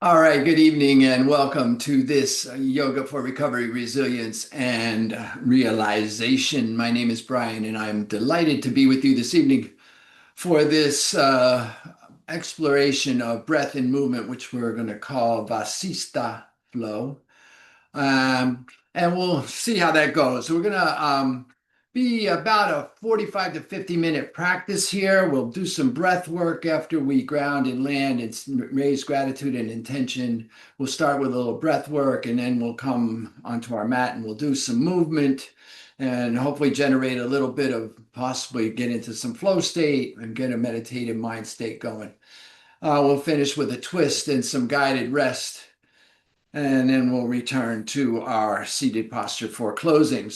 All right, good evening and welcome to this Yoga for Recovery, Resilience, and Realization. My name is Brian, and I'm delighted to be with you this evening for this exploration of breath and movement, which we're going to call Vasistha flow. Um, and we'll see how that goes. So we're going to be about a 45 to 50-minute practice here. We'll do some breath work after we ground and land and raise gratitude and intention. We'll start with a little breath work, and then we'll come onto our mat and we'll do some movement and hopefully generate a little bit of possibly get into some flow state and get a meditative mind state going. We'll finish with a twist and some guided rest, and then we'll return to our seated posture for closing.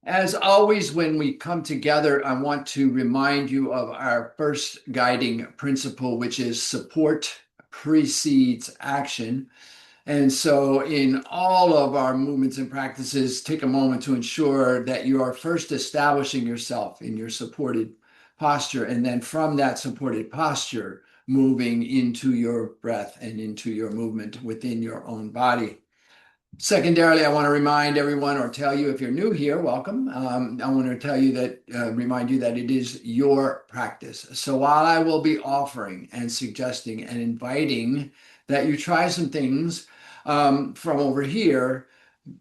As always, when we come together, I want to remind you of our first guiding principle, which is support precedes action. And so, in all of our movements and practices, take a moment to ensure that you are first establishing yourself in your supported posture. And then, from that supported posture, moving into your breath and into your movement within your own body. Secondarily, I want to remind everyone or tell you if you're new here, welcome. I want to tell you that, remind you that it is your practice. So while I will be offering and suggesting and inviting that you try some things from over here,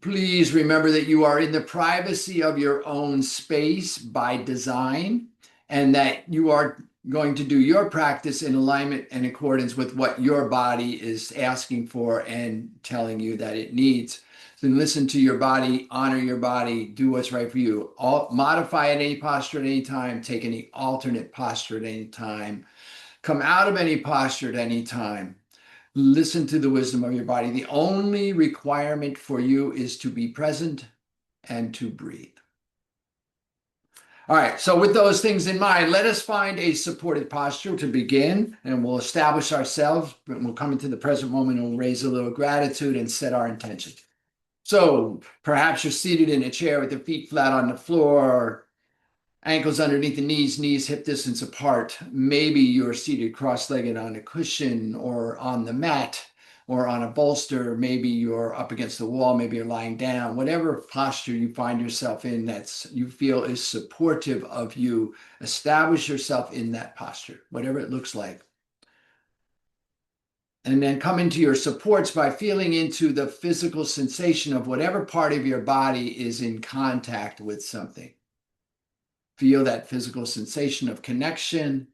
please remember that you are in the privacy of your own space by design, and that you are going to do your practice in alignment and accordance with what your body is asking for and telling you that it needs. So listen to your body, honor your body, do what's right for you. Modify at any posture at any time, take any alternate posture at any time, come out of any posture at any time. Listen to the wisdom of your body. The only requirement for you is to be present and to breathe. All right, so with those things in mind, let us find a supported posture to begin, and we'll establish ourselves, and we'll come into the present moment, and we'll raise a little gratitude and set our intention. So perhaps you're seated in a chair with your feet flat on the floor, ankles underneath the knees hip distance apart. Maybe you're seated cross-legged on a cushion or on the mat or on a bolster. Maybe you're up against the wall. Maybe you're lying down. Whatever posture you find yourself in that you feel is supportive of you, establish yourself in that posture, whatever it looks like. And then come into your supports by feeling into the physical sensation of whatever part of your body is in contact with something. Feel that physical sensation of connection.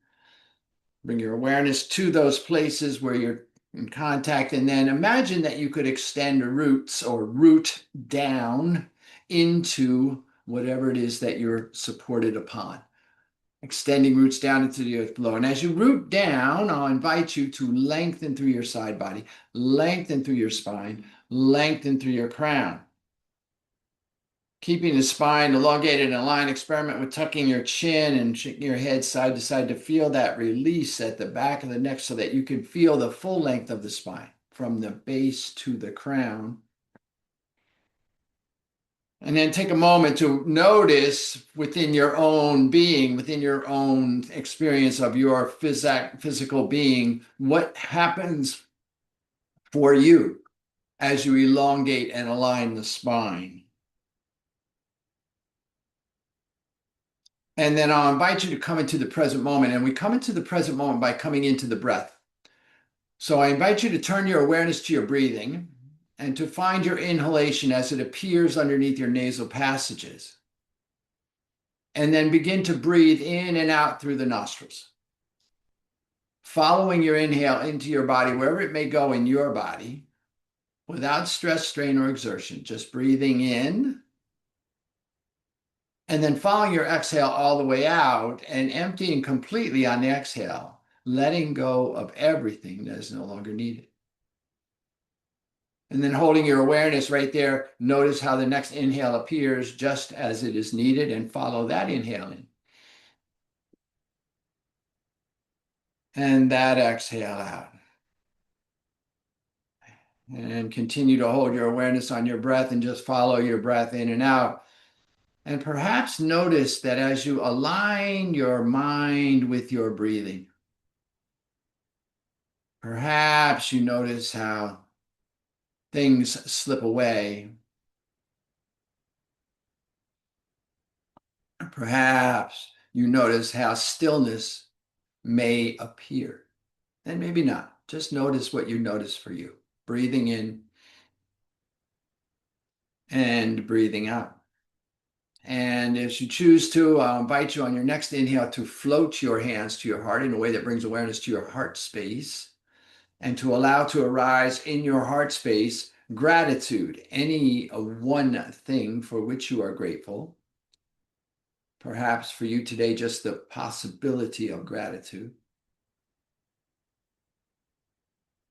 Bring your awareness to those places where you're in contact, and then imagine that you could extend roots or root down into whatever it is that you're supported upon. Extending roots down into the earth below. And as you root down, I'll invite you to lengthen through your side body, lengthen through your spine, lengthen through your crown. Keeping the spine elongated and aligned, experiment with tucking your chin and shaking your head side to side to feel that release at the back of the neck so that you can feel the full length of the spine from the base to the crown. And then take a moment to notice within your own being, within your own experience of your physical being, what happens for you as you elongate and align the spine. And then I'll invite you to come into the present moment. And we come into the present moment by coming into the breath. So I invite you to turn your awareness to your breathing and to find your inhalation as it appears underneath your nasal passages. And then begin to breathe in and out through the nostrils. Following your inhale into your body, wherever it may go in your body, without stress, strain, or exertion, just breathing in. And then following your exhale all the way out and emptying completely on the exhale, letting go of everything that is no longer needed. And then holding your awareness right there, notice how the next inhale appears just as it is needed and follow that inhale in. And that exhale out. And continue to hold your awareness on your breath and just follow your breath in and out. And perhaps notice that as you align your mind with your breathing, Perhaps you notice how things slip away. Perhaps you notice how stillness may appear. And maybe not. Just notice what you notice for you. Breathing in and breathing out. And if you choose to, I'll invite you on your next inhale to float your hands to your heart in a way that brings awareness to your heart space and to allow to arise in your heart space gratitude, any one thing for which you are grateful. Perhaps for you today, just the possibility of gratitude.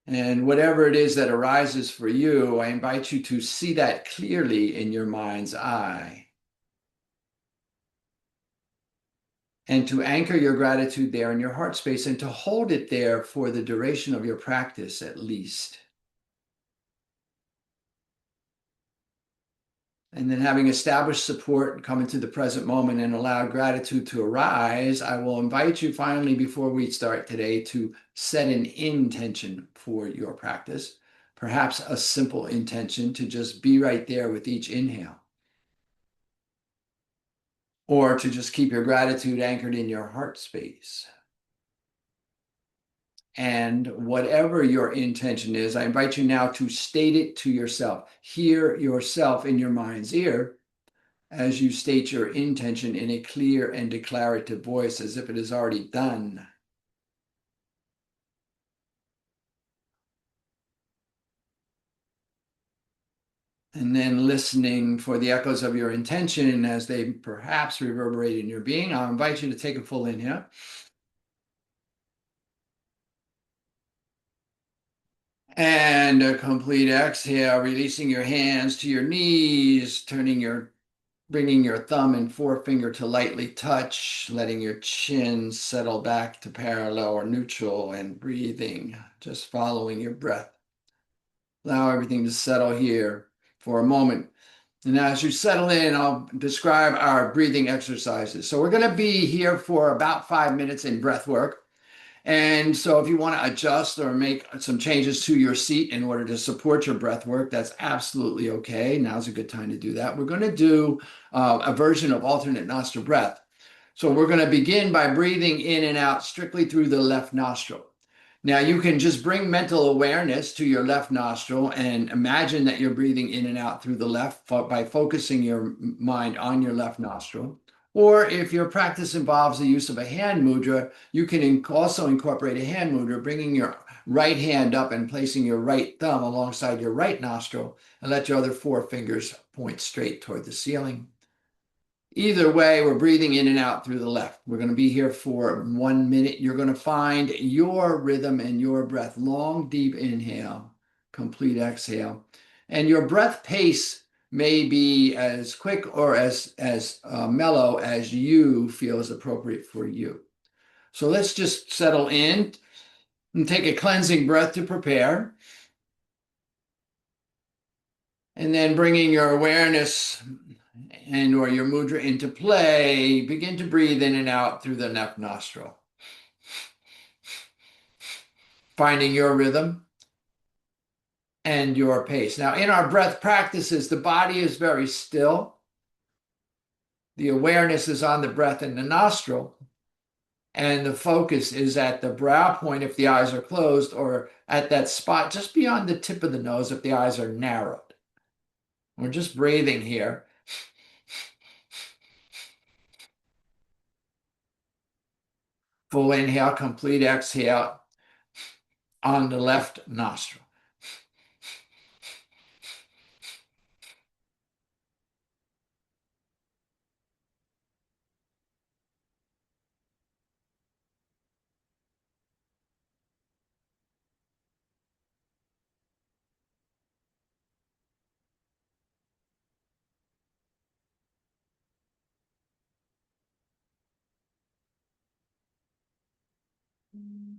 And whatever it is that arises for you, I invite you to see that clearly in your mind's eye and to anchor your gratitude there in your heart space and to hold it there for the duration of your practice at least. And then having established support, come into the present moment and allow gratitude to arise, I will invite you finally, before we start today, to set an intention for your practice, perhaps a simple intention to just be right there with each inhale, or to just keep your gratitude anchored in your heart space. And whatever your intention is, I invite you now to state it to yourself. Hear yourself in your mind's ear as you state your intention in a clear and declarative voice as if it is already done. And then listening for the echoes of your intention as they perhaps reverberate in your being. I'll invite you to take a full inhale. And a complete exhale, releasing your hands to your knees, bringing your thumb and forefinger to lightly touch, letting your chin settle back to parallel or neutral, and breathing, just following your breath. Allow everything to settle here for a moment. And as you settle in, I'll describe our breathing exercises. So we're going to be here for about 5 minutes in breath work. And so if you want to adjust or make some changes to your seat in order to support your breath work, that's absolutely okay. Now's a good time to do that. We're going to do a version of alternate nostril breath. So we're going to begin by breathing in and out strictly through the left nostril. Now you can just bring mental awareness to your left nostril and imagine that you're breathing in and out through the left by focusing your mind on your left nostril. Or if your practice involves the use of a hand mudra, you can also incorporate a hand mudra, bringing your right hand up and placing your right thumb alongside your right nostril and let your other 4 fingers point straight toward the ceiling. Either way, we're breathing in and out through the left. We're going to be here for 1 minute. You're going to find your rhythm and your breath. Long, deep inhale, complete exhale. And your breath pace may be as quick or as mellow as you feel is appropriate for you. So let's just settle in and take a cleansing breath to prepare. And then bringing your awareness and or your mudra into play, begin to breathe in and out through the left nostril. Finding your rhythm and your pace. Now, in our breath practices, the body is very still. The awareness is on the breath in the nostril, and the focus is at the brow point if the eyes are closed, or at that spot just beyond the tip of the nose if the eyes are narrowed. We're just breathing here. Full inhale, complete exhale on the left nostril.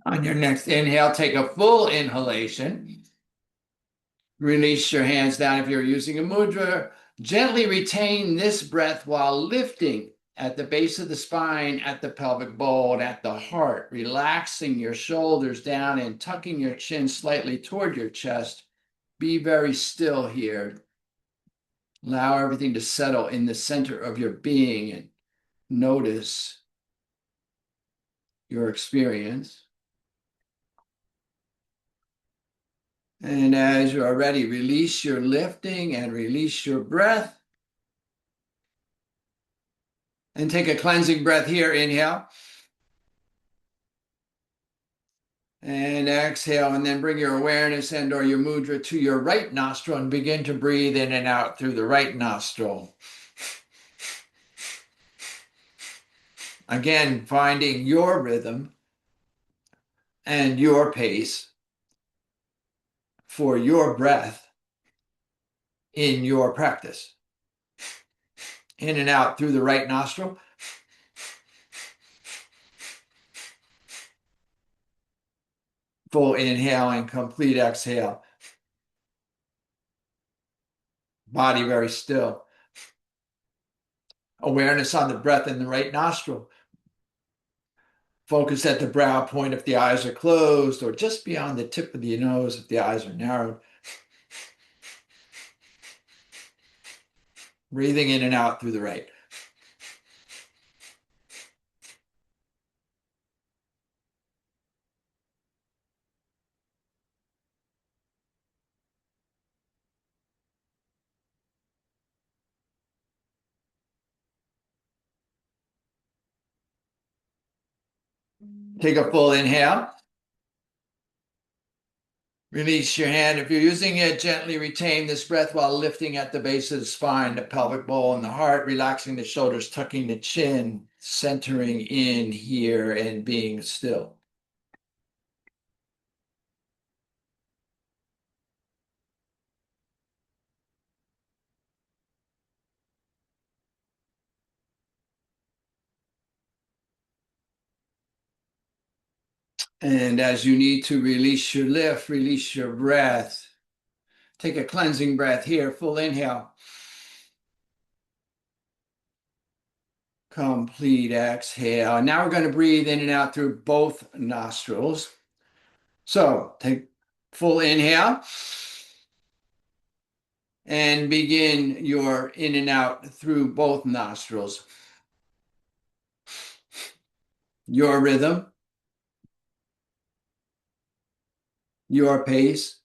On your next inhale, take a full inhalation. Release your hands down if you're using a mudra. Gently retain this breath while lifting at the base of the spine, at the pelvic bowl, and at the heart, relaxing your shoulders down and tucking your chin slightly toward your chest. Be very still here. Allow everything to settle in the center of your being and notice your experience. And as you are ready, release your lifting and release your breath. And take a cleansing breath here. Inhale. And exhale, and then bring your awareness and or your mudra to your right nostril and begin to breathe in and out through the right nostril. Again, finding your rhythm and your pace for your breath in your practice. In and out through the right nostril. Full inhale and complete exhale. Body very still. Awareness on the breath in the right nostril. Focus at the brow point if the eyes are closed, or just beyond the tip of the nose if the eyes are narrowed. Breathing in and out through the right. Take a full inhale. Release your hand. If you're using it, gently retain this breath while lifting at the base of the spine, the pelvic bowl, and the heart, relaxing the shoulders, tucking the chin, centering in here and being still. And as you need to release your lift, release your breath. Take a cleansing breath here, full inhale. Complete exhale. Now we're going to breathe in and out through both nostrils. So take full inhale and begin your in and out through both nostrils. Your rhythm, your pace,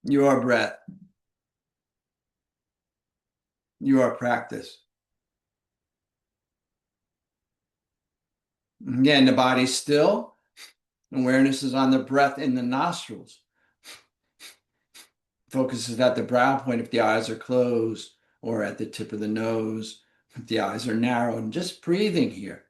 your breath, your practice. Again, the body's still. Awareness is on the breath in the nostrils. Focus is at the brow point if the eyes are closed, or at the tip of the nose if the eyes are narrowed, and just breathing here.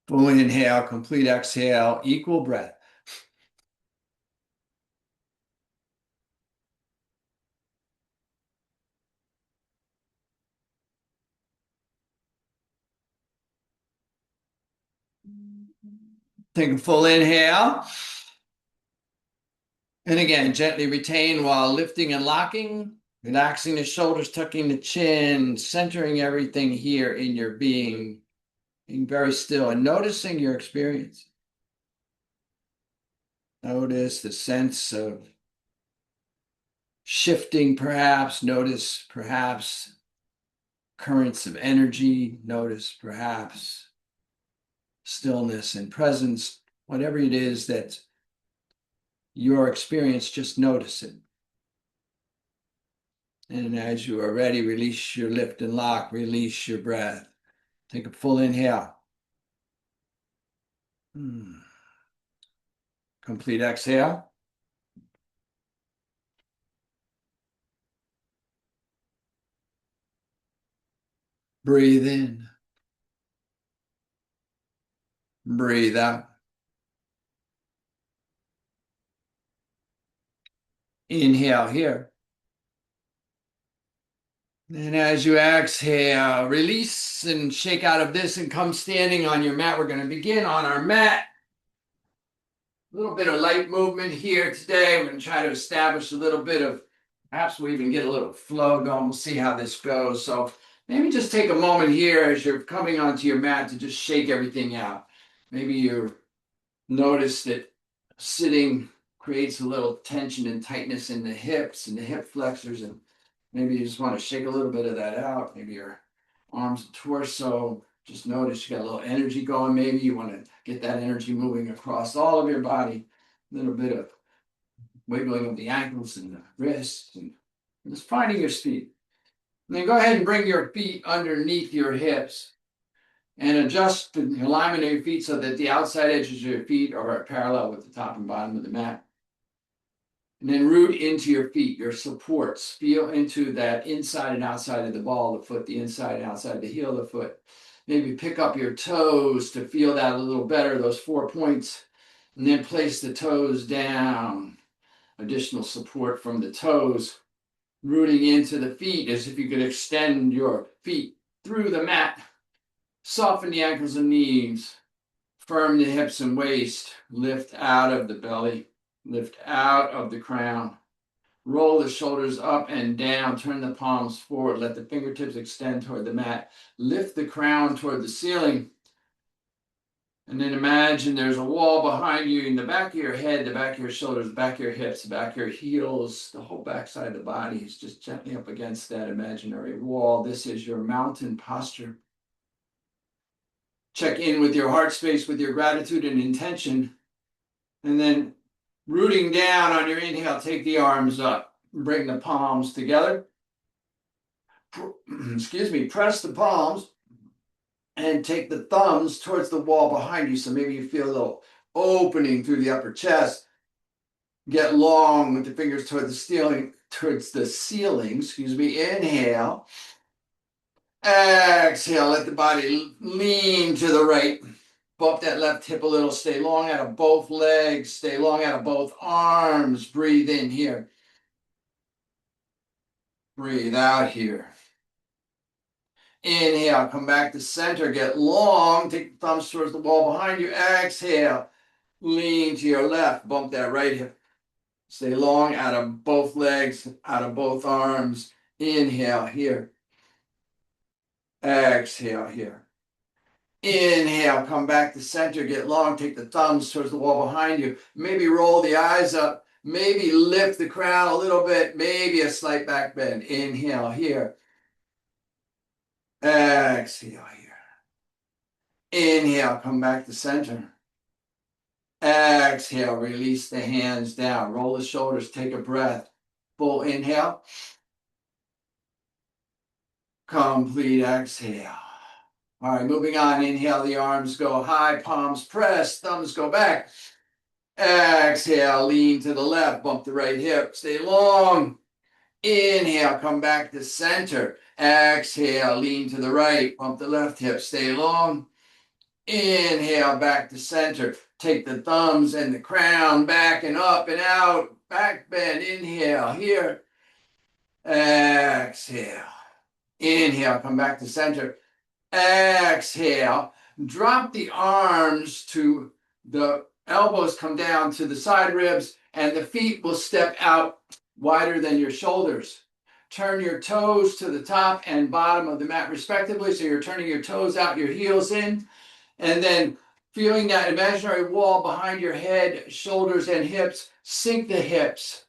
Full inhale, complete exhale, equal breath. Take a full inhale. And again, gently retain while lifting and locking, relaxing the shoulders, tucking the chin, centering everything here in your being very still and noticing your experience. Notice the sense of shifting, perhaps. Notice perhaps currents of energy. Notice perhaps stillness and presence. Whatever it is that your experience, just notice it. And as you are ready, release your lift and lock, release your breath. Take a full inhale. Complete exhale. Breathe in. Breathe out. Inhale here. And as you exhale, release and shake out of this and come standing on your mat. We're going to begin on our mat. A little bit of light movement here today. We're going to try to establish a little bit of, perhaps we even get a little flow going. We'll see how this goes. So maybe just take a moment here as you're coming onto your mat to just shake everything out. Maybe you notice that sitting creates a little tension and tightness in the hips and the hip flexors, and maybe you just want to shake a little bit of that out. Maybe your arms and torso. Just notice you got a little energy going. Maybe you want to get that energy moving across all of your body. A little bit of wiggling of the ankles and the wrists, and just finding your speed. And then go ahead and bring your feet underneath your hips and adjust the alignment of your feet so that the outside edges of your feet are parallel with the top and bottom of the mat. And then root into your feet, your supports. Feel into that inside and outside of the ball of the foot, the inside and outside of the heel of the foot. Maybe pick up your toes to feel that a little better, those 4 points. And then place the toes down. Additional support from the toes. Rooting into the feet as if you could extend your feet through the mat. Soften the ankles and knees. Firm the hips and waist. Lift out of the belly. Lift out of the crown. Roll the shoulders up and down. Turn the palms forward. Let the fingertips extend toward the mat. Lift the crown toward the ceiling. And then imagine there's a wall behind you in the back of your head, the back of your shoulders, the back of your hips, the back of your heels. The whole backside of the body is just gently up against that imaginary wall. This is your mountain posture. Check in with your heart space, with your gratitude and intention. And then rooting down on your inhale, take the arms up. Bring the palms together. Press the palms and take the thumbs towards the wall behind you. So maybe you feel a little opening through the upper chest. Get long with the fingers toward the ceiling. Inhale. Exhale, let the body lean to the right. Bump that left hip a little. Stay long out of both legs. Stay long out of both arms. Breathe in here. Breathe out here. Inhale, come back to center. Get long. Take the thumbs towards the wall behind you. Exhale. Lean to your left. Bump that right hip. Stay long out of both legs, out of both arms. Inhale here. Exhale here. Inhale, come back to center, get long, take the thumbs towards the wall behind you. Maybe roll the eyes up, maybe lift the crown a little bit, maybe a slight back bend. Inhale here. Exhale here. Inhale, come back to center. Exhale, release the hands down. Roll the shoulders, take a breath. Full inhale. Complete exhale. All right, moving on. Inhale, the arms go high, palms press, thumbs go back. Exhale, lean to the left, bump the right hip, stay long. Inhale, come back to center. Exhale, lean to the right, bump the left hip, stay long. Inhale, back to center. Take the thumbs and the crown back and up and out. Back bend. Inhale here. Exhale. Inhale, come back to center. Exhale. Drop the arms to the elbows, come down to the side ribs, and the feet will step out wider than your shoulders. Turn your toes to the top and bottom of the mat respectively. So you're turning your toes out, your heels in, and then feeling that imaginary wall behind your head, shoulders, and hips. Sink the hips,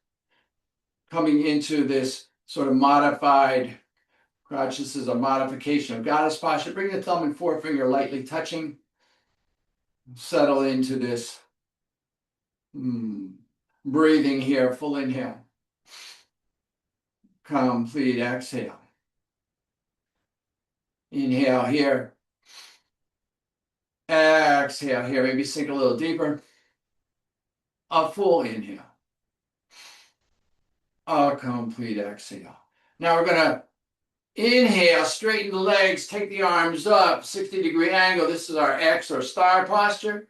coming into this sort of modified crouch. This is a modification of goddess posture. Bring the thumb and forefinger lightly touching. Settle into this. Breathing here, full inhale. Complete exhale. Inhale here. Exhale here. Maybe sink a little deeper. A full inhale. A complete exhale. Now we're going to inhale, straighten the legs, take the arms up, 60-degree angle. This is our X or star posture.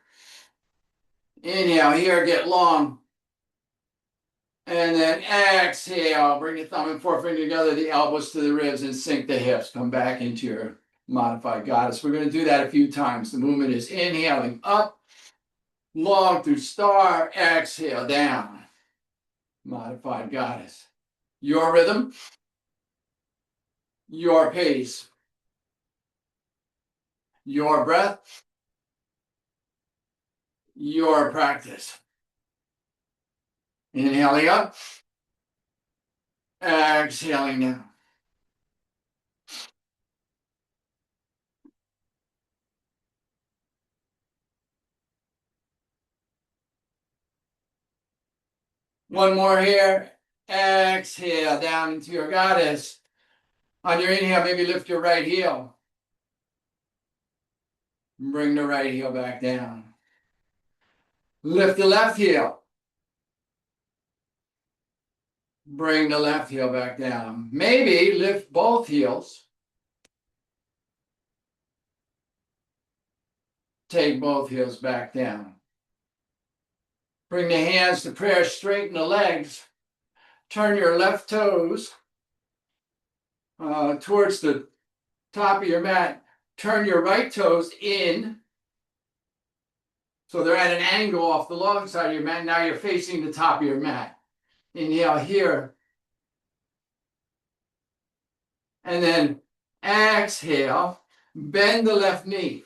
Inhale here, get long. And then exhale, bring your thumb and forefinger together, the elbows to the ribs, and sink the hips. Come back into your modified goddess. We're going to do that a few times. The movement is inhaling up, long through star, exhale down. Modified goddess. Your rhythm, your pace, your breath, your practice. Inhaling up, exhaling down. One more here. Exhale down into your goddess. On your inhale, maybe lift your right heel. Bring the right heel back down. Lift the left heel. Bring the left heel back down. Maybe lift both heels. Take both heels back down. Bring the hands to prayer, straighten the legs. Turn your left toes towards the top of your mat. Turn your right toes in so they're at an angle off the long side of your mat. Now you're facing the top of your mat. Inhale here. And then exhale, bend the left knee.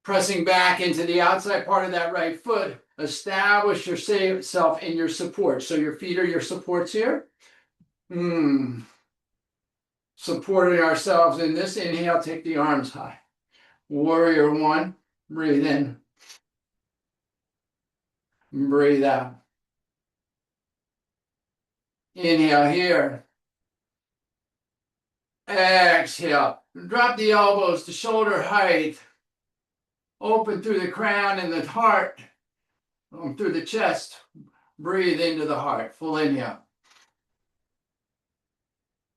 Pressing back into the outside part of that right foot. Establish yourself in your support. So your feet are your supports here. Supporting ourselves in this inhale, take the arms high. Warrior one, breathe in. Breathe out. Inhale here. Exhale. Drop the elbows to shoulder height. Open through the crown and the heart. Through the chest. Breathe into the heart. Full inhale.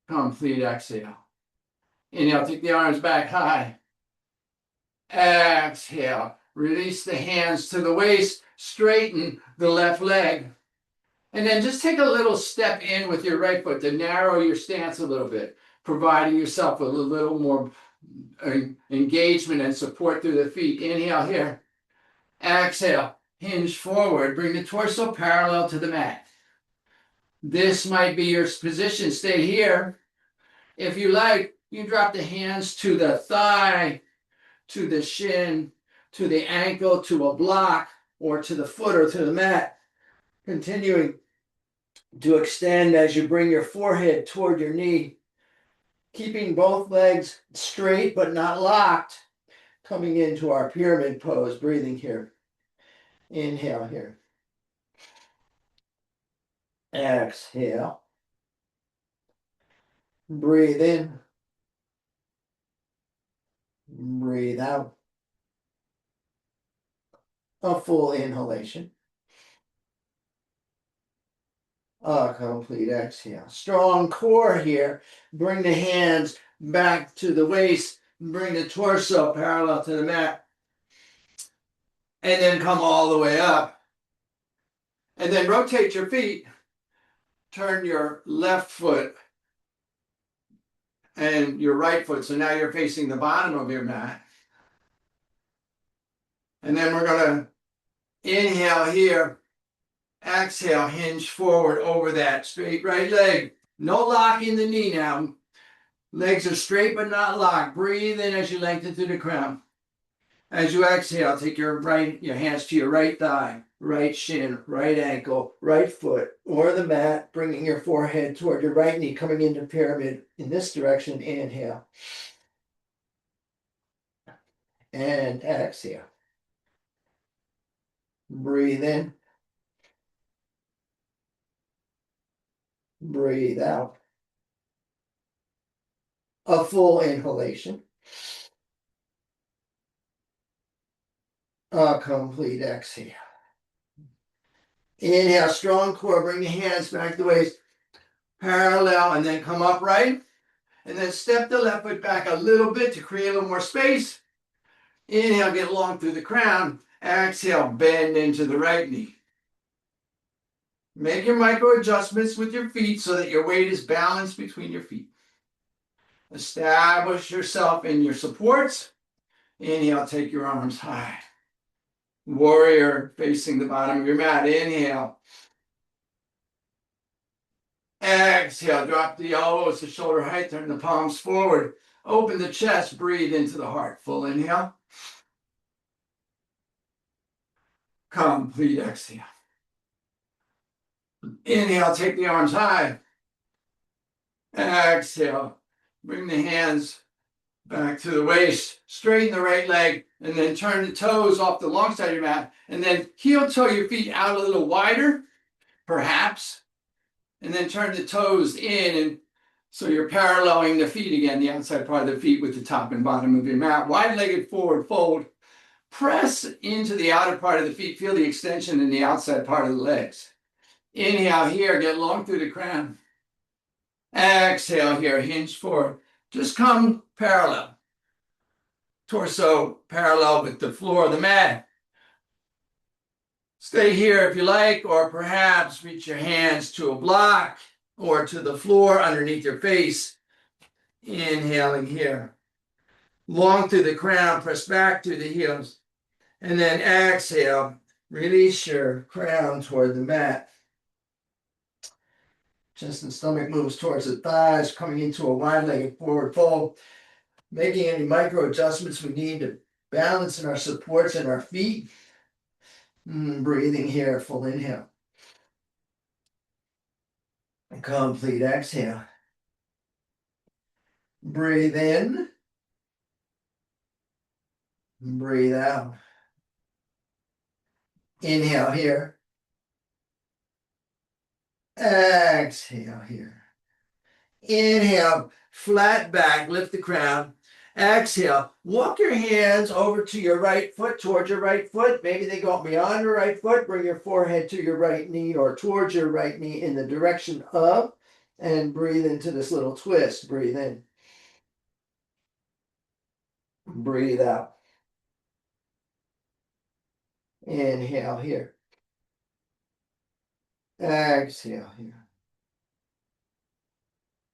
Complete exhale. Inhale, take the arms back high. Exhale. Release the hands to the waist. Straighten the left leg. And then just take a little step in with your right foot to narrow your stance a little bit, providing yourself with a little more engagement and support through the feet. Inhale here. Exhale. Hinge forward. Bring the torso parallel to the mat. This might be your position. Stay here. If you like, you drop the hands to the thigh, to the shin, to the ankle, to a block, or to the foot or to the mat. Continuing to extend as you bring your forehead toward your knee. Keeping both legs straight but not locked. Coming into our pyramid pose, breathing here. Inhale here. Exhale. Breathe in. Breathe out. A full inhalation. A complete exhale. Strong core here. Bring the hands back to the waist. Bring the torso parallel to the mat. And then come all the way up. And then rotate your feet. Turn your left foot and your right foot. So now you're facing the bottom of your mat. And then we're going to inhale here. Exhale, hinge forward over that straight right leg. No lock in the knee now. Legs are straight but not locked. Breathe in as you lengthen through the crown. As you exhale, take your hands to your right thigh, right shin, right ankle, right foot, or the mat, bringing your forehead toward your right knee, coming into pyramid in this direction. Inhale. And exhale. Breathe in. Breathe out. A full inhalation. A complete exhale. Inhale, strong core. Bring the hands back to the waist. Parallel, and then come upright. And then step the left foot back a little bit to create a little more space. Inhale, get long through the crown. Exhale, bend into the right knee. Make your micro adjustments with your feet so that your weight is balanced between your feet. Establish yourself in your supports. Inhale, take your arms high. Warrior facing the bottom of your mat. Inhale. Exhale, drop the elbows to shoulder height, turn the palms forward. Open the chest, breathe into the heart. Full inhale. Complete exhale. Inhale, take the arms high. Exhale, bring the hands back to the waist. Straighten the right leg, and then turn the toes off the long side of your mat. And then heel toe your feet out a little wider, perhaps. And then turn the toes in, and so you're paralleling the feet again, the outside part of the feet with the top and bottom of your mat. Wide-legged forward fold. Press into the outer part of the feet. Feel the extension in the outside part of the legs. Inhale here, get long through the crown. Exhale here, hinge forward. Just come parallel. Torso parallel with the floor of the mat. Stay here if you like, or perhaps reach your hands to a block or to the floor underneath your face. Inhaling here. Long through the crown, press back through the heels. And then exhale, release your crown toward the mat. Chest and stomach moves towards the thighs, coming into a wide-legged forward fold. Making any micro adjustments we need to balance in our supports in our feet. Breathing here, full inhale. Complete exhale. Breathe in. Breathe out. Inhale here. Exhale here. Inhale, flat back, lift the crown. Exhale, walk your hands over to your right foot, towards your right foot. Maybe they go beyond your right foot. Bring your forehead to your right knee or towards your right knee in the direction of, and breathe into this little twist. Breathe in. Breathe out. Inhale here. Exhale here.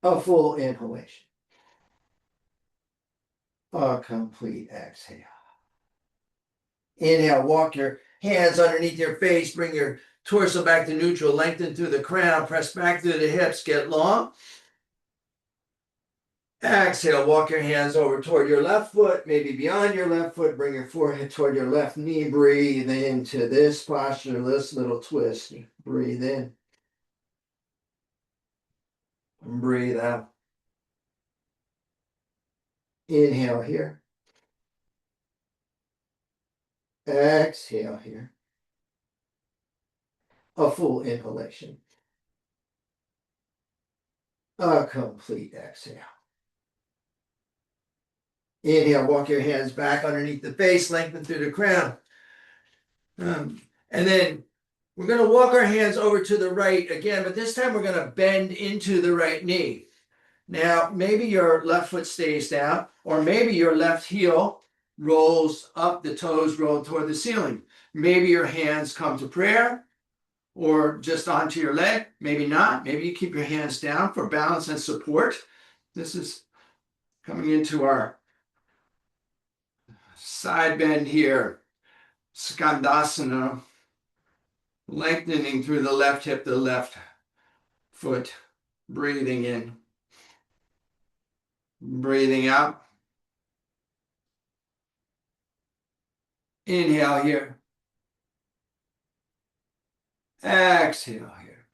A full inhalation. A complete exhale. Inhale, walk your hands underneath your face, bring your torso back to neutral, lengthen through the crown, press back through the hips, get long. Exhale, walk your hands over toward your left foot, maybe beyond your left foot, bring your forehead toward your left knee, breathe into this posture, this little twist. Breathe in. Breathe out. Inhale here. Exhale here. A full inhalation. A complete exhale. Inhale, walk your hands back underneath the face, lengthen through the crown. And then we're going to walk our hands over to the right again, but this time we're going to bend into the right knee. Now, maybe your left foot stays down, or maybe your left heel rolls up, the toes roll toward the ceiling. Maybe your hands come to prayer, or just onto your leg. Maybe not. Maybe you keep your hands down for balance and support. This is coming into our side bend here. Skandasana. Lengthening through the left hip, the left foot. Breathing in. Breathing out. Inhale here. Exhale here.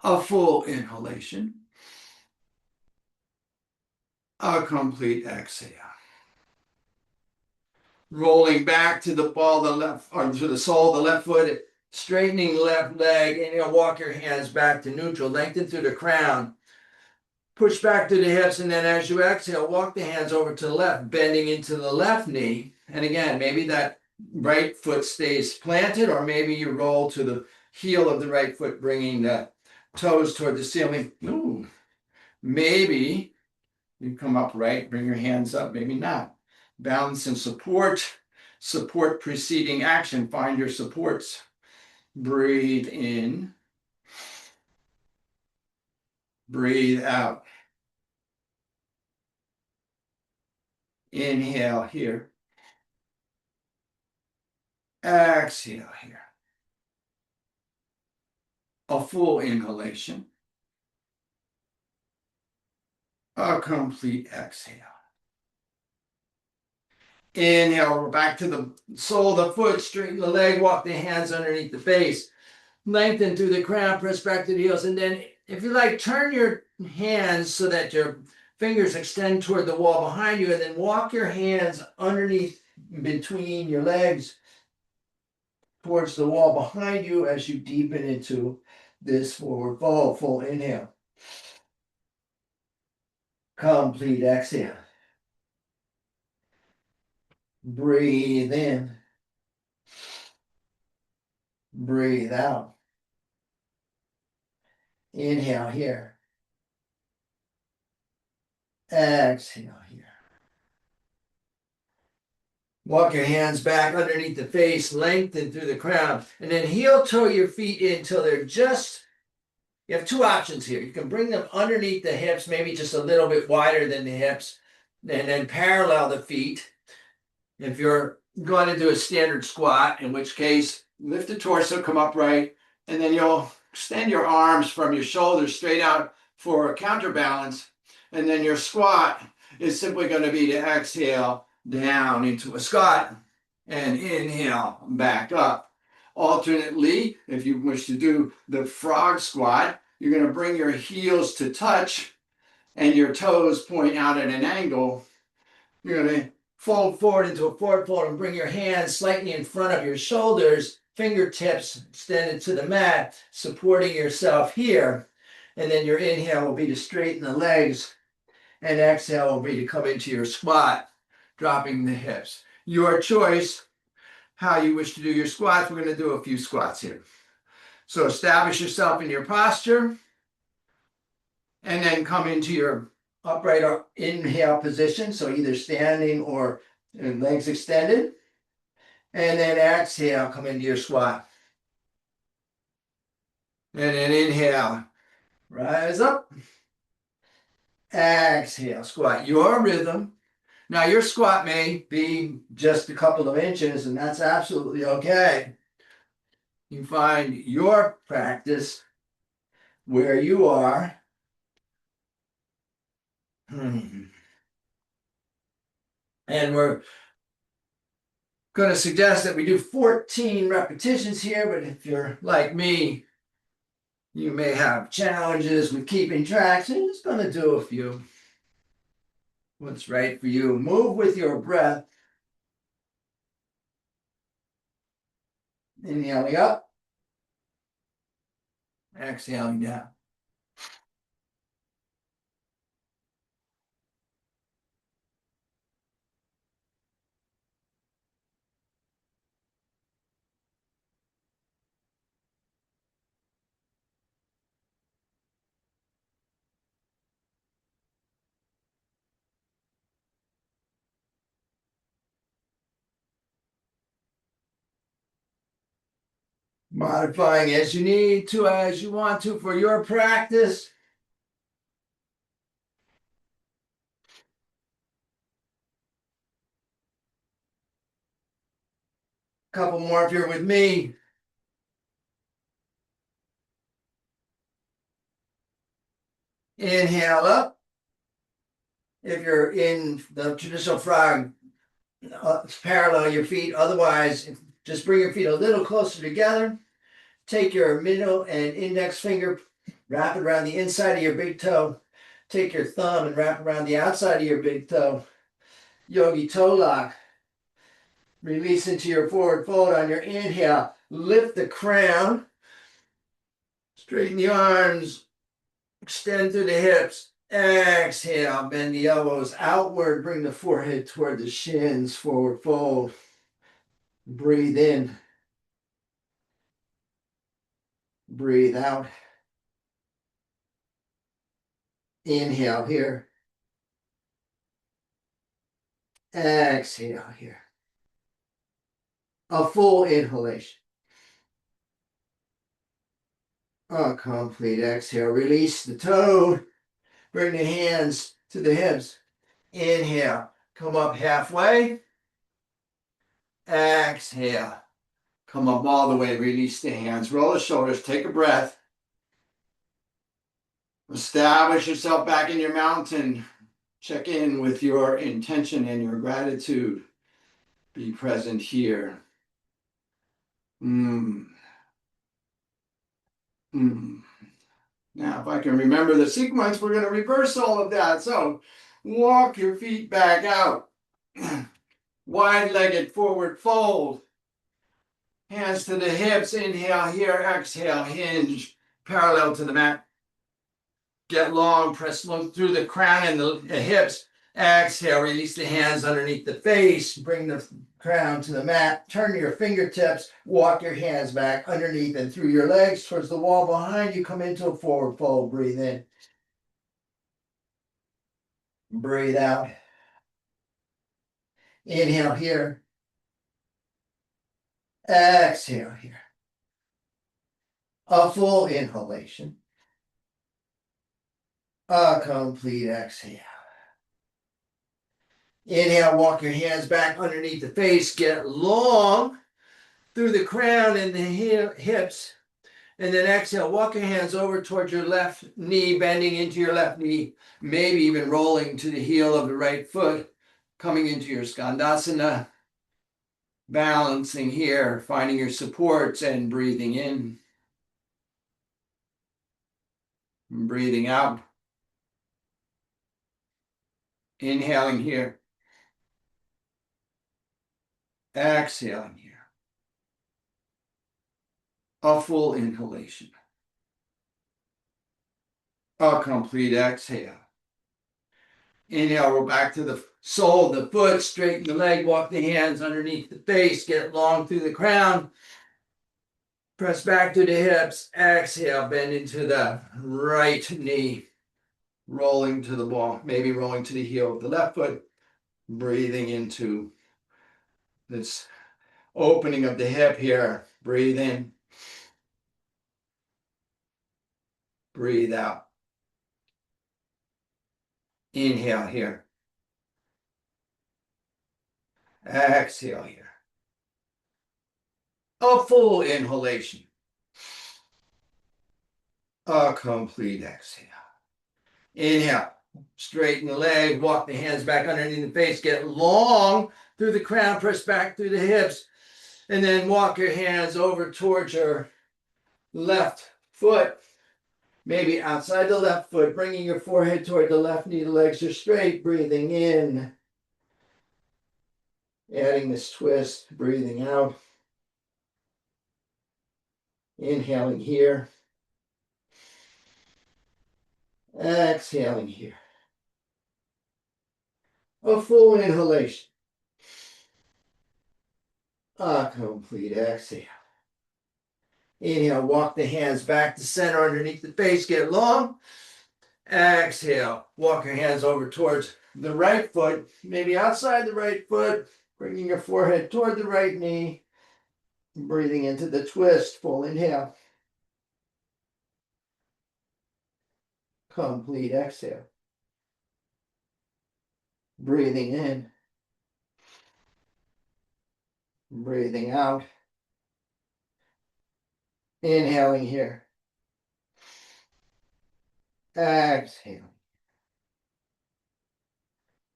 A full inhalation. A complete exhale. Rolling back to the ball, the left, or to the sole of the left foot, straightening left leg. Inhale, walk your hands back to neutral, lengthen through the crown. Push back to the hips, and then as you exhale, walk the hands over to the left, bending into the left knee. And again, maybe that right foot stays planted, or maybe you roll to the heel of the right foot, bringing the toes toward the ceiling. Ooh. Maybe you come upright, bring your hands up, maybe not. Balance and support. Support preceding action. Find your supports. Breathe in. Breathe out. Inhale here. Exhale here. A full inhalation. A complete exhale. Inhale, back to the sole of the foot, straighten the leg, walk the hands underneath the face. Lengthen through the crown, press back to the heels. And then, if you like, turn your hands so that your fingers extend toward the wall behind you, and then walk your hands underneath between your legs towards the wall behind you as you deepen into this forward fold. Full inhale. Complete exhale. Breathe in. Breathe out. Inhale here. Exhale here. Walk your hands back underneath the face, lengthen through the crown, and then heel toe your feet in until they're just, you have two options here. You can bring them underneath the hips, maybe just a little bit wider than the hips, and then parallel the feet. If you're going to do a standard squat, in which case, lift the torso, come upright, and then you'll extend your arms from your shoulders straight out for a counterbalance. And then your squat is simply going to be to exhale down into a squat and inhale back up. Alternately, if you wish to do the frog squat, you're going to bring your heels to touch and your toes point out at an angle. You're going to fold forward into a forward fold and bring your hands slightly in front of your shoulders, fingertips extended to the mat, supporting yourself here. And then your inhale will be to straighten the legs, and exhale will be to come into your squat, dropping the hips. Your choice, how you wish to do your squats. We're going to do a few squats here. So establish yourself in your posture, and then come into your upright or inhale position. So either standing or legs extended. And then exhale, come into your squat. And then inhale, rise up. Exhale, squat. Your rhythm. Now, your squat may be just a couple of inches, and that's absolutely okay. You find your practice where you are. And we're going to suggest that we do 14 repetitions here, but if you're like me, you may have challenges with keeping track, so you're just going to do a few. What's right for you? Move with your breath. Inhaling up. Exhaling down. Modifying as you need to, as you want to for your practice. Couple more if you're with me. Inhale up. If you're in the traditional frog, parallel your feet. Otherwise, just bring your feet a little closer together. Take your middle and index finger, wrap it around the inside of your big toe. Take your thumb and wrap around the outside of your big toe. Yogi toe lock. Release into your forward fold on your inhale. Lift the crown. Straighten the arms. Extend through the hips. Exhale. Bend the elbows outward. Bring the forehead toward the shins. Forward fold. Breathe in. Breathe out. Inhale here. Exhale here. A full inhalation. A complete exhale. Release the toe. Bring the hands to the hips. Inhale. Come up halfway. Exhale. Come up all the way, release the hands, roll the shoulders, take a breath. Establish yourself back in your mountain. Check in with your intention and your gratitude. Be present here. Mm. Mm. Now, if I can remember the sequence, we're going to reverse all of that. So walk your feet back out. Wide-legged forward fold. Hands to the hips. Inhale here. Exhale. Hinge parallel to the mat. Get long. Press through the crown and the hips. Exhale. Release the hands underneath the face. Bring the crown to the mat. Turn your fingertips. Walk your hands back underneath and through your legs towards the wall behind you. Come into a forward fold. Breathe in. Breathe out. Inhale here. Exhale here. A full inhalation. A complete exhale. Inhale, walk your hands back underneath the face. Get long through the crown and the hips. And then exhale, walk your hands over towards your left knee, bending into your left knee, maybe even rolling to the heel of the right foot, coming into your Skandasana. Balancing here, finding your supports and breathing in. Breathing out. Inhaling here. Exhaling here. A full inhalation. A complete exhale. Inhale, roll back to the sole of the foot, straighten the leg, walk the hands underneath the face, get long through the crown. Press back to the hips. Exhale, bend into the right knee. Rolling to the ball, maybe rolling to the heel of the left foot. Breathing into this opening of the hip here. Breathe in. Breathe out. Inhale here. Exhale here. A full inhalation. A complete exhale. Inhale. Straighten the leg. Walk the hands back underneath the face. Get long through the crown. Press back through the hips. And then walk your hands over towards your left foot. Maybe outside the left foot. Bringing your forehead toward the left knee. The legs are straight. Breathing in. Adding this twist. Breathing out. Inhaling here. Exhaling here. A full inhalation. A complete exhale. Inhale, walk the hands back to center underneath the face, get long. Exhale, walk your hands over towards the right foot, maybe outside the right foot, bringing your forehead toward the right knee, breathing into the twist, full inhale. Complete exhale. Breathing in. Breathing out. Inhaling here. Exhale.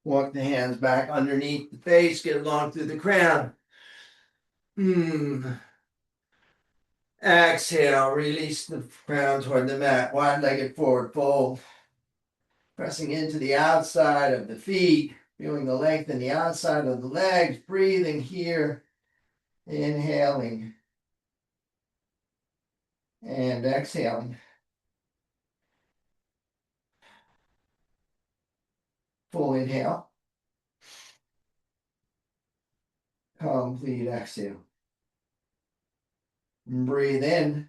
Walk the hands back underneath the face, get long through the crown. Exhale, release the crown toward the mat, wide-legged forward fold. Pressing into the outside of the feet, feeling the length in the outside of the legs, breathing here, inhaling and exhaling. Full inhale. Complete exhale. Breathe in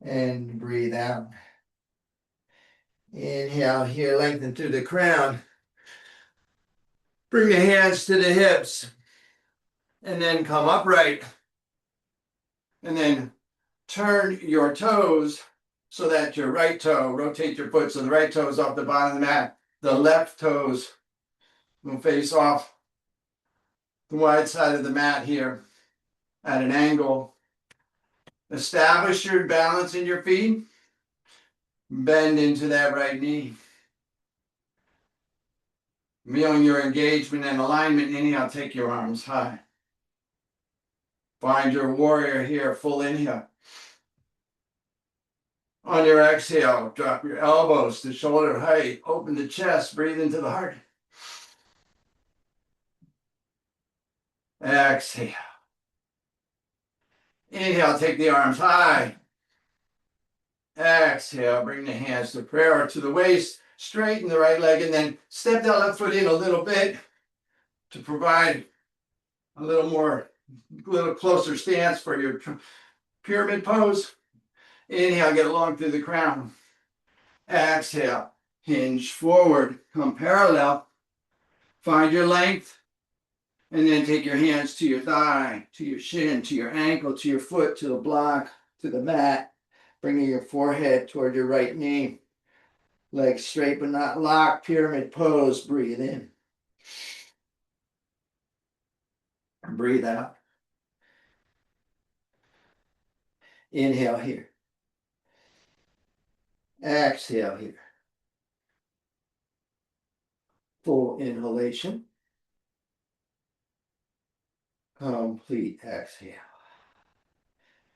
and breathe out. Inhale here, lengthen through the crown. Bring the hands to the hips and then come upright. And then turn your toes so that your right toe, rotate your foot so the right toe is off the bottom of the mat. The left toes will face off the wide side of the mat here. at an angle. Establish your balance in your feet. Bend into that right knee. Feeling your engagement and alignment. Inhale, take your arms high. Find your warrior here, full inhale. On your exhale, drop your elbows to shoulder height. Open the chest, breathe into the heart. Exhale. Inhale, take the arms high. Exhale, bring the hands to prayer or to the waist. Straighten the right leg and then step that left foot in a little bit to provide a little closer stance for your pyramid pose. Inhale, get long through the crown. Exhale, hinge forward, come parallel. Find your length, and then take your hands to your thigh, to your shin, to your ankle, to your foot, to the block, to the mat. Bringing your forehead toward your right knee. Legs straight but not locked. Pyramid pose. Breathe in. Breathe out. Inhale here. Exhale here. Full inhalation. Complete exhale.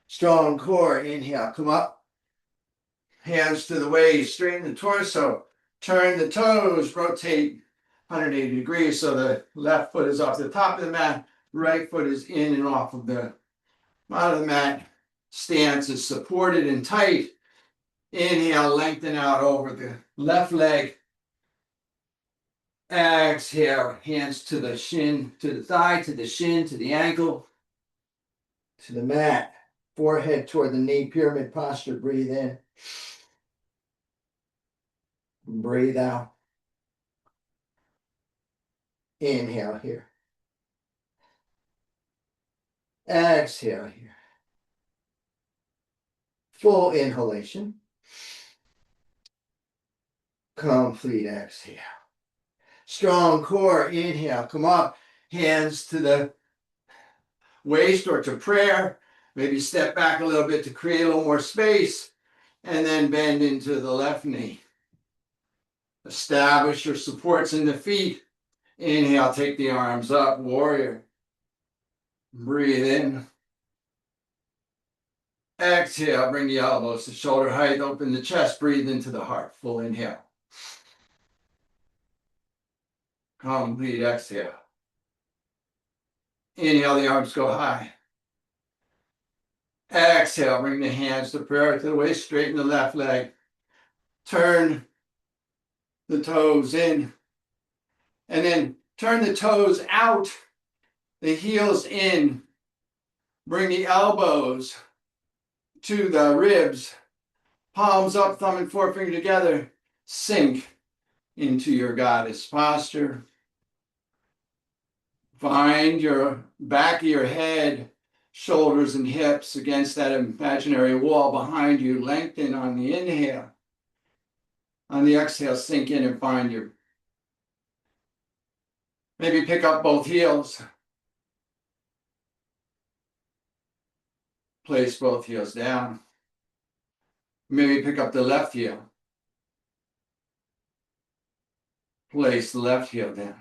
Strong core. Inhale. Come up. Hands to the waist. Straighten the torso. Turn the toes. Rotate 180 degrees so the left foot is off the top of the mat. Right foot is in and off of the bottom of the mat. Stance is supported and tight. Inhale, lengthen out over the left leg. Exhale, hands to the shin, to the thigh, to the shin, to the ankle, to the mat. Forehead toward the knee, pyramid posture. Breathe in. Breathe out. Inhale here. Exhale here. Full inhalation. Complete exhale. Strong core. Inhale. Come up. Hands to the waist or to prayer. Maybe step back a little bit to create a little more space. And then bend into the left knee. Establish your supports in the feet. Inhale, take the arms up, warrior. Breathe in. Exhale, bring the elbows to shoulder height, open the chest, breathe into the heart. Full inhale. Complete exhale. Inhale, the arms go high. Exhale, bring the hands to prayer to the waist, straighten the left leg. Turn the toes in. And then turn the toes out, the heels in. Bring the elbows to the ribs. Palms up, thumb and forefinger together. Sink into your goddess posture. Find your back of your head, shoulders and hips against that imaginary wall behind you. Lengthen on the inhale. On the exhale, sink in and find your. Maybe pick up both heels. Place both heels down. Maybe pick up the left heel. Place the left heel down.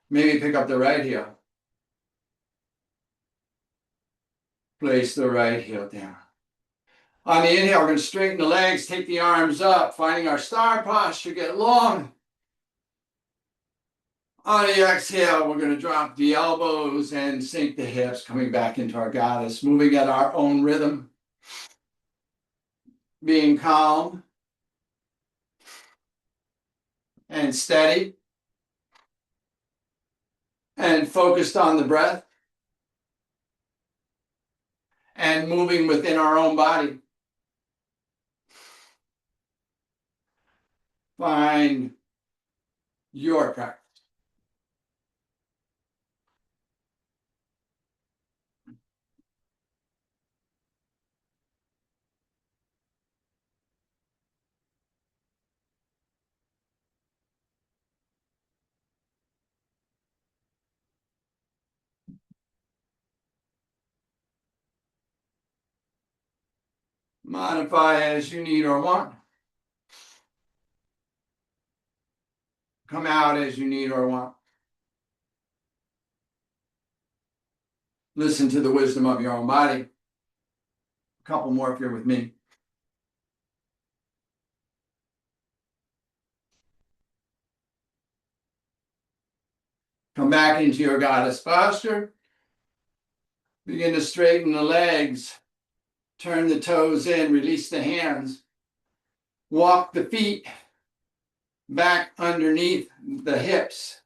Maybe pick up the right heel. Place the right heel down. On the inhale, we're going to straighten the legs, take the arms up, finding our star posture, get long. On the exhale, we're going to drop the elbows and sink the hips, coming back into our goddess, moving at our own rhythm, being calm and steady and focused on the breath and moving within our own body. Find your practice. Modify as you need or want. Come out as you need or want. Listen to the wisdom of your own body. A couple more if you're with me. Come back into your goddess posture. Begin to straighten the legs. Turn the toes in, release the hands. Walk the feet back underneath the hips.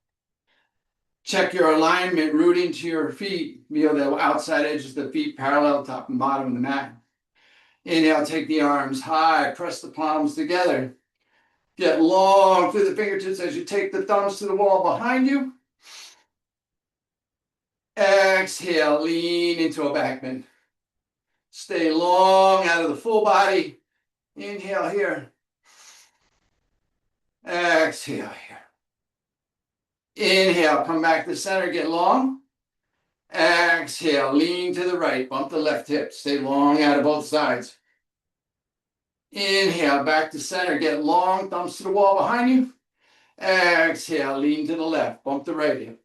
Check your alignment, rooting to your feet. Feel the outside edges of the feet parallel, top and bottom of the mat. Inhale, take the arms high, press the palms together. Get long through the fingertips as you take the thumbs to the wall behind you. Exhale, lean into a back bend. Stay long out of the full body. Inhale here. Exhale here. Inhale, come back to center, get long. Exhale, lean to the right, bump the left hip. Stay long out of both sides. Inhale, back to center, get long, thumbs to the wall behind you. Exhale, lean to the left, bump the right hip.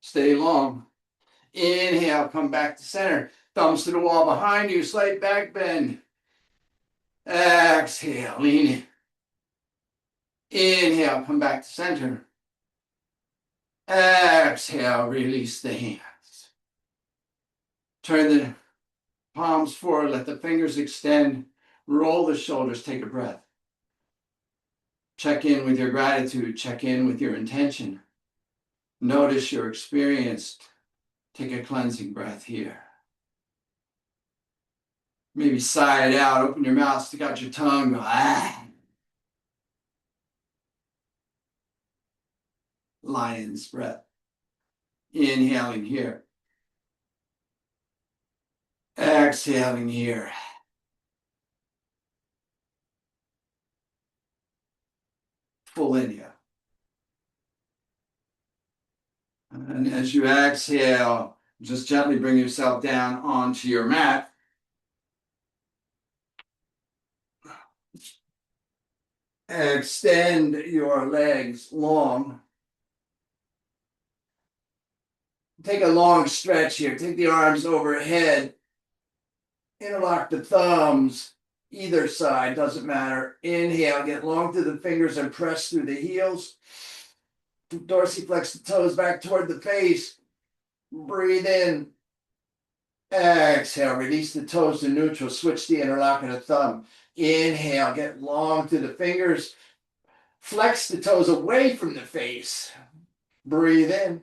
Stay long. Inhale, come back to center, thumbs to the wall behind you, slight back bend. Exhale, lean in. Inhale, come back to center. Exhale, release the hands. Turn the palms forward, let the fingers extend. Roll the shoulders, take a breath. Check in with your gratitude, check in with your intention. Notice your experience. Take a cleansing breath here. Maybe sigh it out, open your mouth, stick out your tongue, go ah. Lion's breath. Inhaling here. Exhaling here. Full inhale. And as you exhale, just gently bring yourself down onto your mat. Extend your legs long. Take a long stretch here. Take the arms overhead. Interlock the thumbs, either side, doesn't matter. Inhale, get long through the fingers and press through the heels. Dorsiflex the toes back toward the face. Breathe in. Exhale, release the toes to neutral. Switch the interlock of the thumb. Inhale, get long through the fingers. Flex the toes away from the face. Breathe in.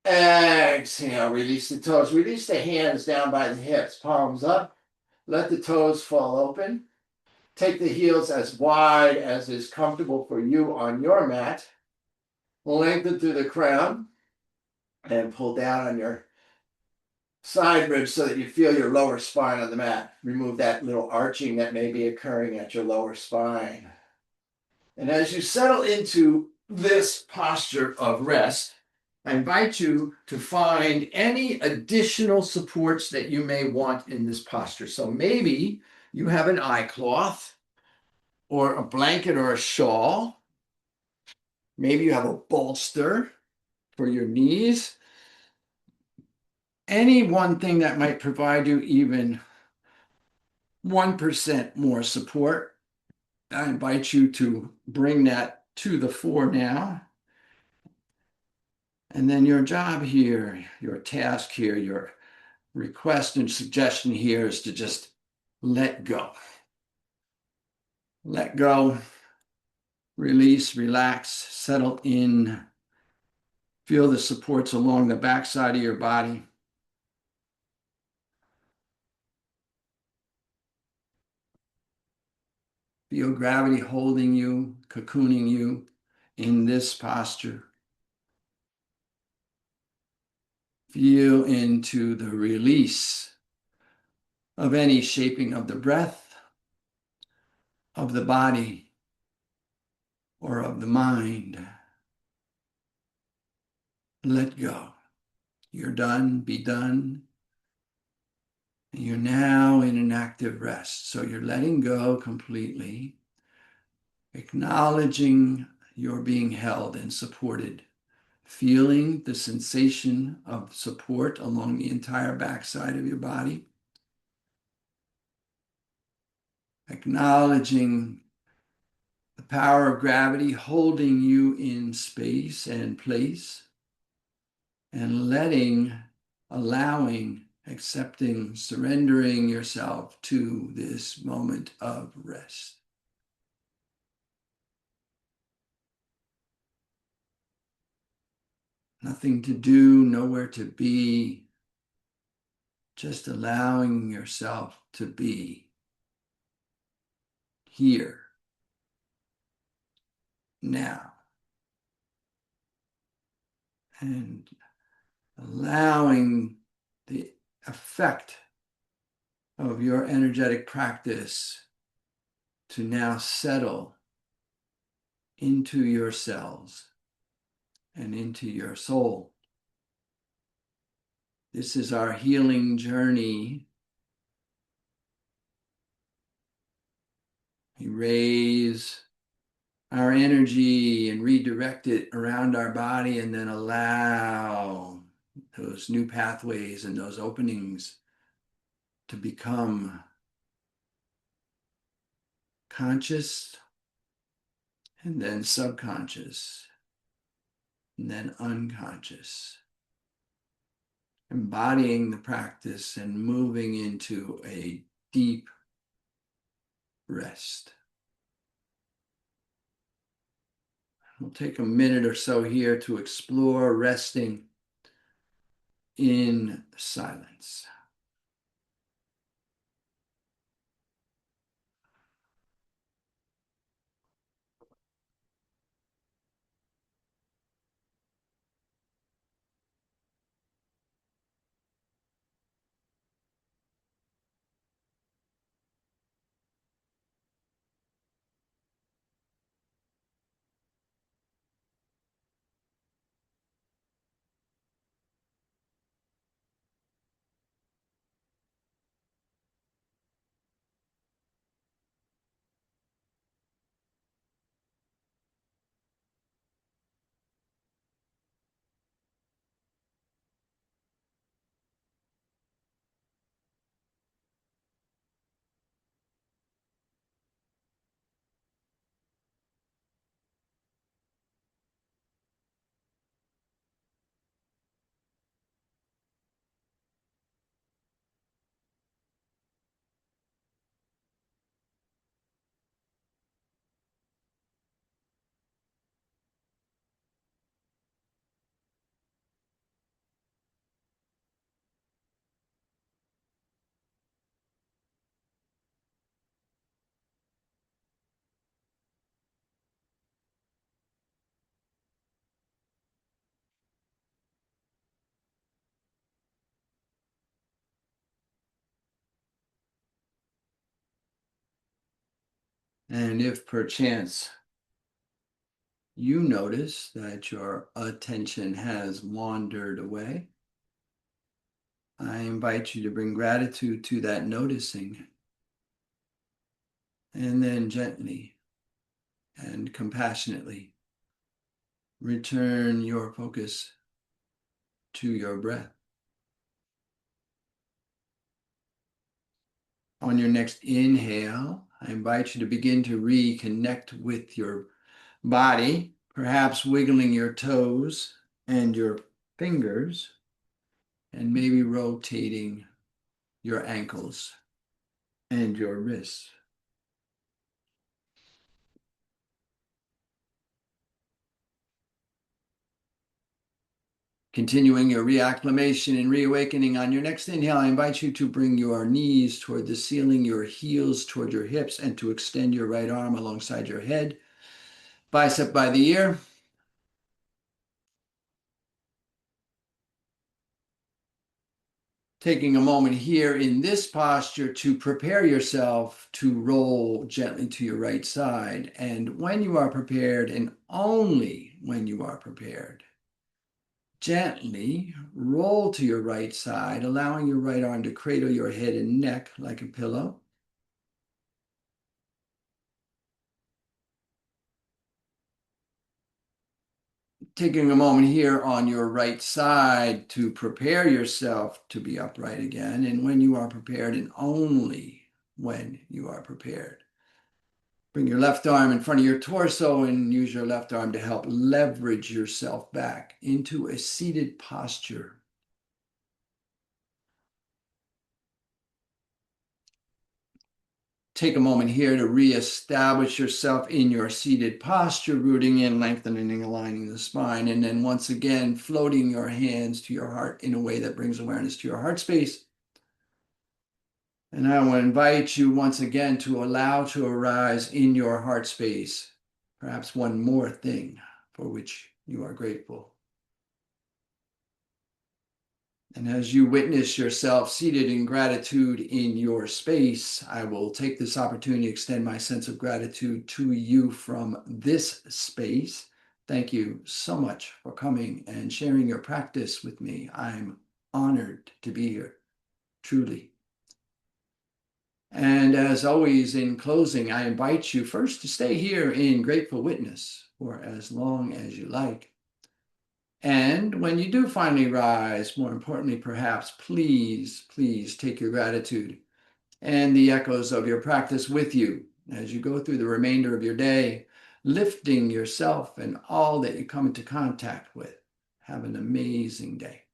Exhale, release the toes. Release the hands down by the hips, palms up. Let the toes fall open. Take the heels as wide as is comfortable for you on your mat. Lengthen through the crown and pull down on your side ribs so that you feel your lower spine on the mat. Remove that little arching that may be occurring at your lower spine. And as you settle into this posture of rest, I invite you to find any additional supports that you may want in this posture. So maybe you have an eye cloth or a blanket or a shawl. Maybe you have a bolster for your knees. Any one thing that might provide you even 1% more support. I invite you to bring that to the fore now. And then your job here, your task here, your request and suggestion here is to just let go. Let go, release, relax, settle in. Feel the supports along the backside of your body. Feel gravity holding you, cocooning you in this posture. Feel into the release of any shaping of the breath, of the body, or of the mind. Let go. You're done, be done. You're now in an active rest. So you're letting go completely, acknowledging you're being held and supported, feeling the sensation of support along the entire backside of your body, acknowledging the power of gravity holding you in space and place, and allowing, accepting, surrendering yourself to this moment of rest. Nothing to do, nowhere to be, just allowing yourself to be here, now, and allowing the effect of your energetic practice to now settle into your cells and into your soul. This is our healing journey. We raise our energy and redirect it around our body, and then allow those new pathways and those openings to become conscious, and then subconscious, and then unconscious. Embodying the practice and moving into a deep rest. We'll take a minute or so here to explore resting in silence. And if perchance you notice that your attention has wandered away, I invite you to bring gratitude to that noticing, and then gently and compassionately return your focus to your breath. On your next inhale, I invite you to begin to reconnect with your body, perhaps wiggling your toes and your fingers, and maybe rotating your ankles and your wrists. Continuing your reacclimation and reawakening, on your next inhale, I invite you to bring your knees toward the ceiling, your heels toward your hips, and to extend your right arm alongside your head, bicep by the ear. Taking a moment here in this posture to prepare yourself to roll gently to your right side. And when you are prepared, and only when you are prepared, gently roll to your right side, allowing your right arm to cradle your head and neck like a pillow. Taking a moment here on your right side to prepare yourself to be upright again. And when you are prepared, and only when you are prepared, bring your left arm in front of your torso and use your left arm to help leverage yourself back into a seated posture. Take a moment here to reestablish yourself in your seated posture, rooting in, lengthening, aligning the spine, and then once again, floating your hands to your heart in a way that brings awareness to your heart space. And I will invite you once again to allow to arise in your heart space, perhaps one more thing for which you are grateful. And as you witness yourself seated in gratitude in your space, I will take this opportunity to extend my sense of gratitude to you from this space. Thank you so much for coming and sharing your practice with me. I'm honored to be here, truly. And as always, in closing, I invite you first to stay here in grateful witness for as long as you like. And when you do finally rise, more importantly, perhaps, please take your gratitude and the echoes of your practice with you as you go through the remainder of your day, lifting yourself and all that you come into contact with. Have an amazing day.